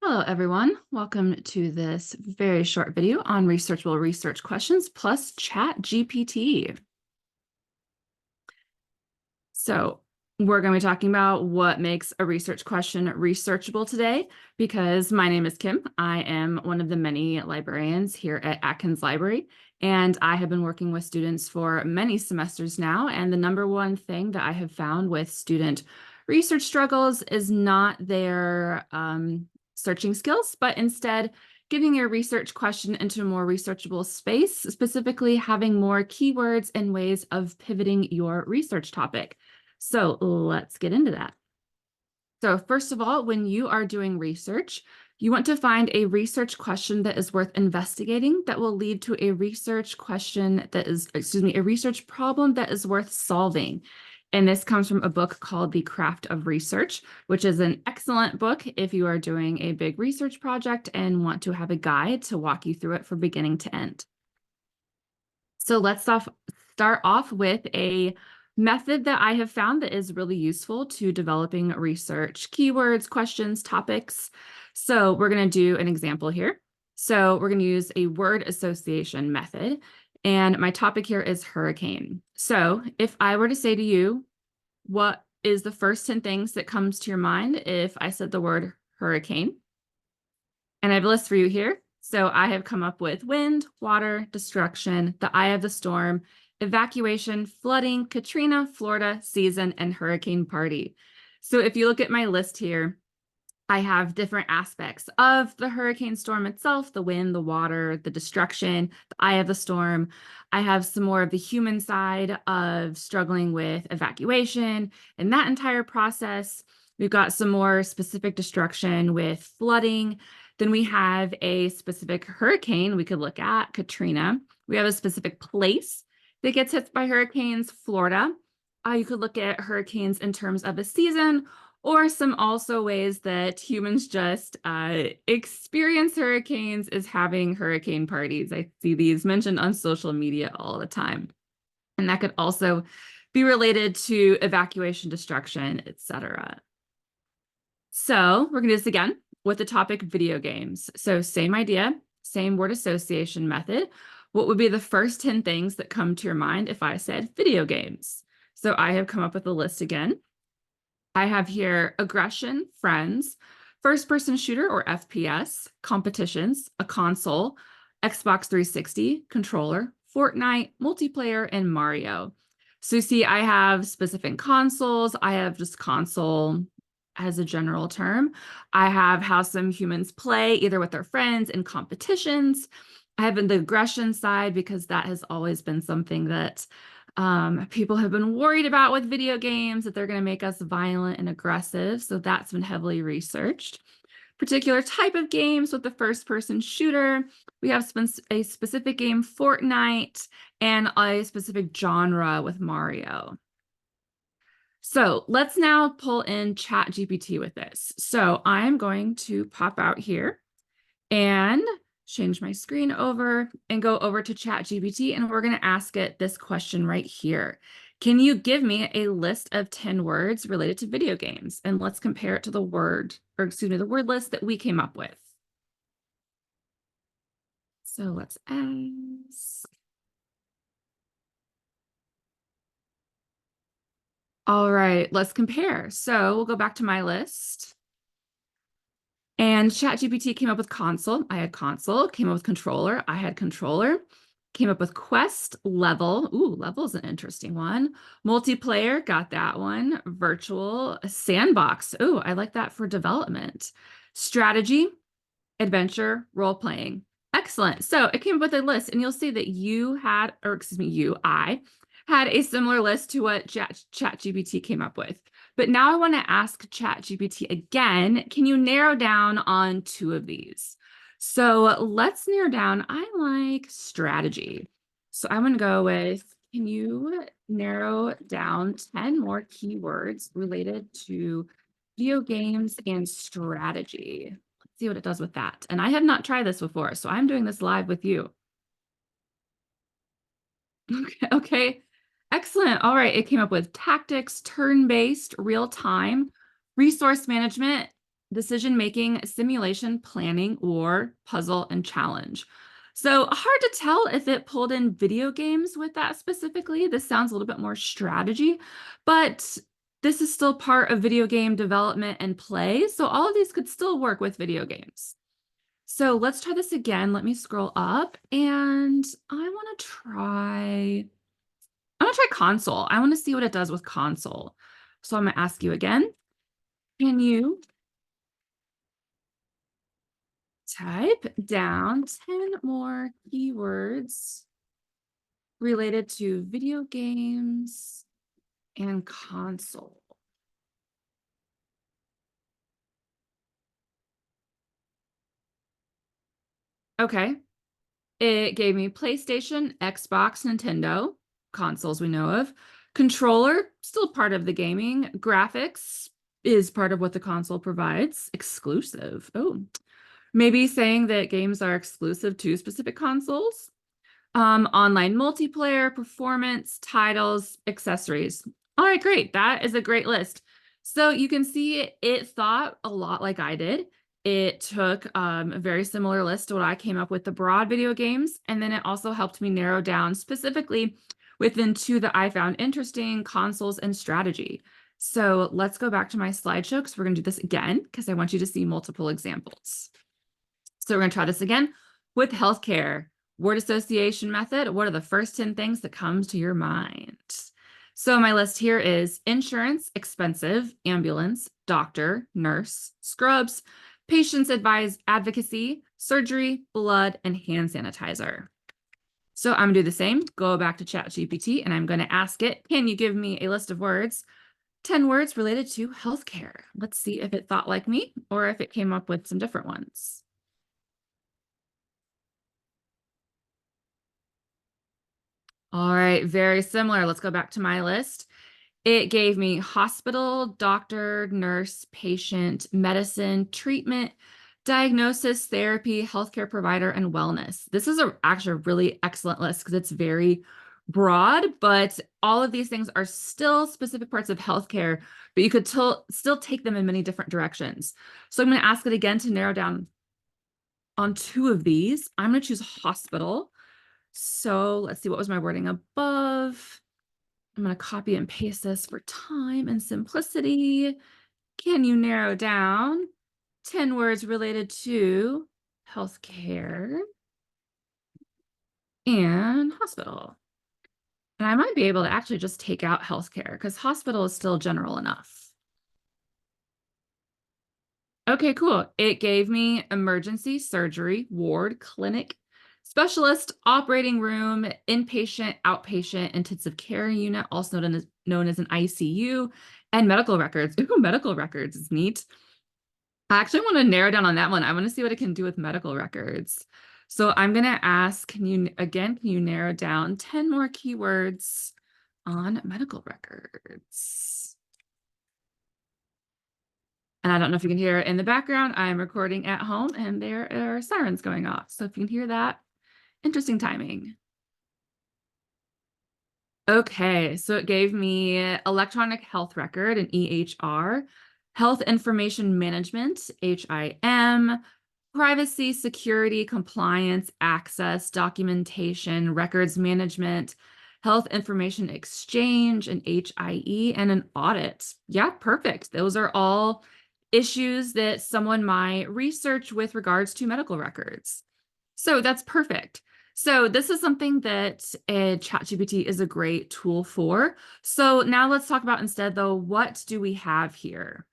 Hello, everyone. Welcome to this very short video on researchable research questions plus ChatGPT. So we're going to be talking about what makes a research question researchable today, because my name is Kim. I am one of the many librarians here at Atkins Library, and I have been working with students for many semesters now. And the number one thing that I have found with student research struggles is not their searching skills, but instead giving your research question into a more researchable space, specifically having more keywords and ways of pivoting your research topic. So let's get into that. So first of all, when you are doing research, you want to find a research question that is worth investigating that will lead to a research question that is, a research problem that is worth solving. And this comes from a book called The Craft of Research, which is an excellent book if you are doing a big research project and want to have a guide to walk you through it from beginning to end. So let's start off with a method that I have found that is really useful to developing research keywords, questions, topics. So we're going to do an example here. So we're going to use a word association method. And my topic here is hurricane. So if I were to say to you, what is the first 10 things that comes to your mind if I said the word hurricane? And I have a list for you here. So I have come up with wind, water, destruction, the eye of the storm, evacuation, flooding, Katrina, Florida, season, and hurricane party. So if you look at my list here, I have different aspects of the hurricane storm itself, the wind, the water, the destruction, the eye of the storm. I have some more of the human side of struggling with evacuation and that entire process. We've got some more specific destruction with flooding. Then we have a specific hurricane we could look at, Katrina. We have a specific place that gets hit by hurricanes, Florida. You could look at hurricanes in terms of a season, or some also ways that humans just experience hurricanes is having hurricane parties. I see these mentioned on social media all the time. And that could also be related to evacuation, destruction, etc. So we're going to do this again with the topic video games. So same idea, same word association method. What would be the first 10 things that come to your mind if I said video games? So I have come up with a list again. I have here aggression, friends, first-person shooter or FPS, competitions, a console, Xbox 360, controller, Fortnite, multiplayer, and Mario. So you see, I have specific consoles. I have just console as a general term. I have how some humans play either with their friends in competitions. I have the aggression side because that has always been something that people have been worried about with video games, that they're going to make us violent and aggressive. So that's been heavily researched. Particular type of games with the first-person shooter. We have a specific game, Fortnite, and a specific genre with Mario. So let's now pull in ChatGPT with this. So I'm going to pop out here and change my screen over and go over to ChatGPT, and we're going to ask it this question right here. Can you give me a list of 10 words related to video games? And let's compare it to the word list that we came up with. So let's ask. All right, let's compare. So we'll go back to my list. And ChatGPT came up with console. I had console. Came up with controller. I had controller. Came up with quest, level. Ooh, level is an interesting one. Multiplayer, got that one. Virtual, sandbox. Ooh, I like that for development. Strategy, adventure, role-playing. Excellent. So it came up with a list, and you'll see that I had a similar list to what ChatGPT came up with. But now I want to ask ChatGPT again, can you narrow down on 2 of these? So let's narrow down. I like strategy. So I'm going to go with, can you narrow down 10 more keywords related to video games and strategy? Let's see what it does with that. And I have not tried this before, so I'm doing this live with you. Okay. Excellent. All right. It came up with tactics, turn-based, real-time, resource management, decision making, simulation, planning, or puzzle and challenge. So hard to tell if it pulled in video games with that specifically. This sounds a little bit more strategy, but this is still part of video game development and play. So all of these could still work with video games. So let's try this again. Let me scroll up and I want to try console. I want to see what it does with console. So I'm going to ask you again. Can you type down 10 more keywords related to video games and console? Okay. It gave me PlayStation, Xbox, Nintendo, consoles we know of. Controller, still part of the gaming. Graphics is part of what the console provides. Exclusive. Oh, maybe saying that games are exclusive to specific consoles. Online multiplayer, performance, titles, accessories. All right, great. That is a great list. So you can see it thought a lot like I did. It took a very similar list to what I came up with, the broad video games, and then it also helped me narrow down specifically within two that I found interesting, consoles and strategy. So let's go back to my slideshow because we're going to do this again because I want you to see multiple examples. So we're going to try this again with healthcare. Word association method. What are the first 10 things that comes to your mind? So my list here is insurance, expensive, ambulance, doctor, nurse, scrubs, patients advised advocacy, surgery, blood, and hand sanitizer. So I'm gonna do the same, go back to ChatGPT, and I'm gonna ask it, can you give me a list of words, 10 words related to healthcare? Let's see if it thought like me or if it came up with some different ones. All right, very similar. Let's go back to my list. It gave me hospital, doctor, nurse, patient, medicine, treatment, diagnosis, therapy, healthcare provider, and wellness. This is actually a really excellent list because it's very broad, but all of these things are still specific parts of healthcare, but you could still take them in many different directions. So I'm going to ask it again to narrow down on two of these. I'm going to choose hospital. So let's see, what was my wording above? I'm going to copy and paste this for time and simplicity. Can you narrow down 10 words related to healthcare and hospital? And I might be able to actually just take out healthcare because hospital is still general enough. Okay, cool. It gave me emergency, surgery, ward, clinic, specialist, operating room, inpatient, outpatient, intensive care unit, also known as an ICU, and medical records. Ooh, medical records is neat. I actually want to narrow down on that one. I want to see what it can do with medical records. So I'm going to ask, can you narrow down 10 more keywords on medical records? And I don't know if you can hear it in the background. I'm recording at home and there are sirens going off. So if you can hear that, interesting timing. Okay, so it gave me electronic health record, an EHR, health information management, HIM, privacy, security, compliance, access, documentation, records management, health information exchange, an HIE, and an audit. Yeah, perfect. Those are all issues that someone might research with regards to medical records. So that's perfect. So this is something that ChatGPT is a great tool for. So now let's talk about instead, though, what do we have here?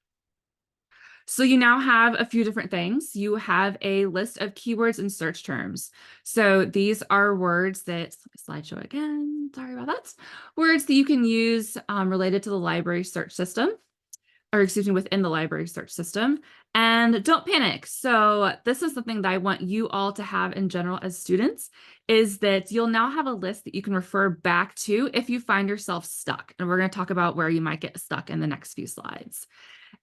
So you now have a few different things. You have a list of keywords and search terms. So these are words that, slideshow again, sorry about that, words that you can use related to the library search system, or excuse me, within the library search system. And don't panic. So this is something that I want you all to have in general as students, is that you'll now have a list that you can refer back to if you find yourself stuck. And we're going to talk about where you might get stuck in the next few slides.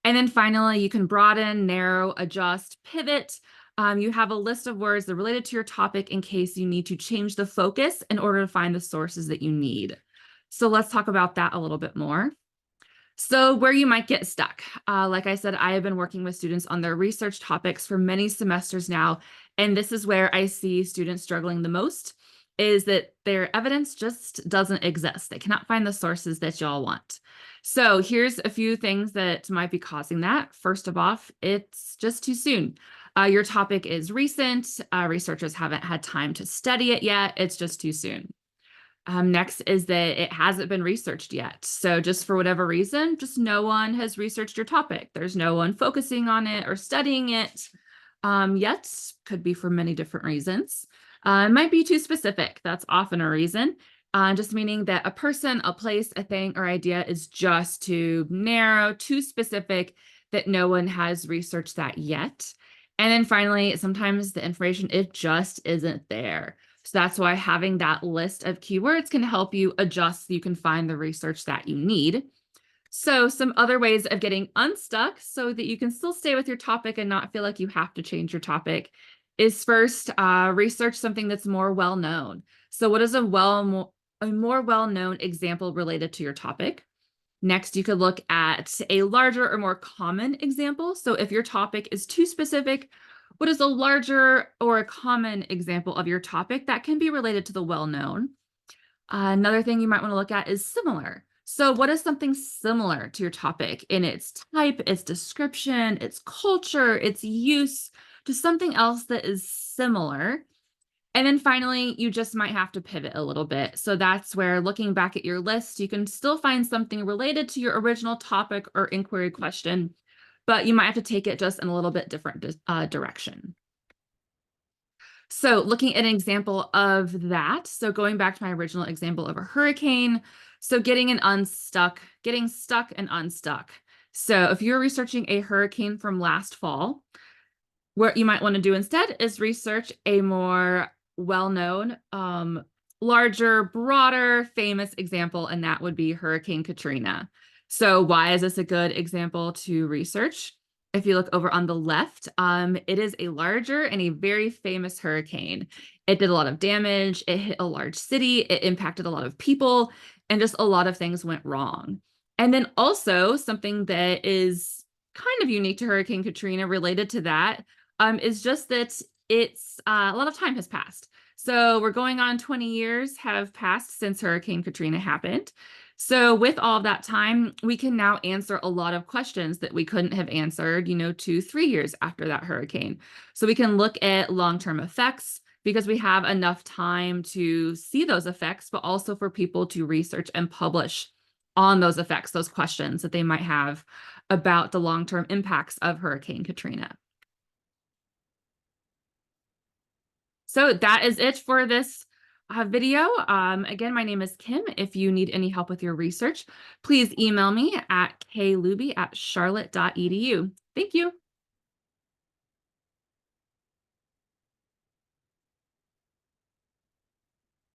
And then finally, you can broaden, narrow, adjust, pivot. You have a list of words that are related to your topic in case you need to change the focus in order to find the sources that you need. So let's talk about that a little bit more. So where you might get stuck. Like I said, I have been working with students on their research topics for many semesters now, and this is where I see students struggling the most, is that their evidence just doesn't exist. They cannot find the sources that y'all want. So here's a few things that might be causing that. First of all, it's just too soon. Your topic is recent. Researchers haven't had time to study it yet. It's just too soon. Next is that it hasn't been researched yet. So just for whatever reason, just no one has researched your topic. There's no one focusing on it or studying it yet. Could be for many different reasons. It might be too specific. That's often a reason. Just meaning that a person, a place, a thing, or idea is just too narrow, too specific, that no one has researched that yet. And then finally, sometimes the information, it just isn't there. So that's why having that list of keywords can help you adjust so you can find the research that you need. So some other ways of getting unstuck so that you can still stay with your topic and not feel like you have to change your topic is first research something that's more well-known. So what is a more well-known example related to your topic? Next, you could look at a larger or more common example. So if your topic is too specific, what is a larger or a common example of your topic that can be related to the well-known? Another thing you might want to look at is similar. So what is something similar to your topic in its type, its description, its culture, its use, to something else that is similar? And then finally, you just might have to pivot a little bit. So that's where looking back at your list, you can still find something related to your original topic or inquiry question, but you might have to take it just in a little bit different direction. So looking at an example of that, so going back to my original example of a hurricane, so getting stuck and unstuck. So if you're researching a hurricane from last fall, what you might want to do instead is research a more well-known, larger, broader, famous example, and that would be Hurricane Katrina. So why is this a good example to research? If you look over on the left, it is a larger and a very famous hurricane. It did a lot of damage. It hit a large city. It impacted a lot of people, and just a lot of things went wrong. And then also something that is kind of unique to Hurricane Katrina related to that is just that it's a lot of time has passed. So we're going on 20 years have passed since Hurricane Katrina happened. So with all of that time, we can now answer a lot of questions that we couldn't have answered, 2-3 years after that hurricane. So we can look at long-term effects because we have enough time to see those effects, but also for people to research and publish on those effects, those questions that they might have about the long-term impacts of Hurricane Katrina. So that is it for this video. Again, my name is Kim. If you need any help with your research, please email me at kluby@charlotte.edu. Thank you.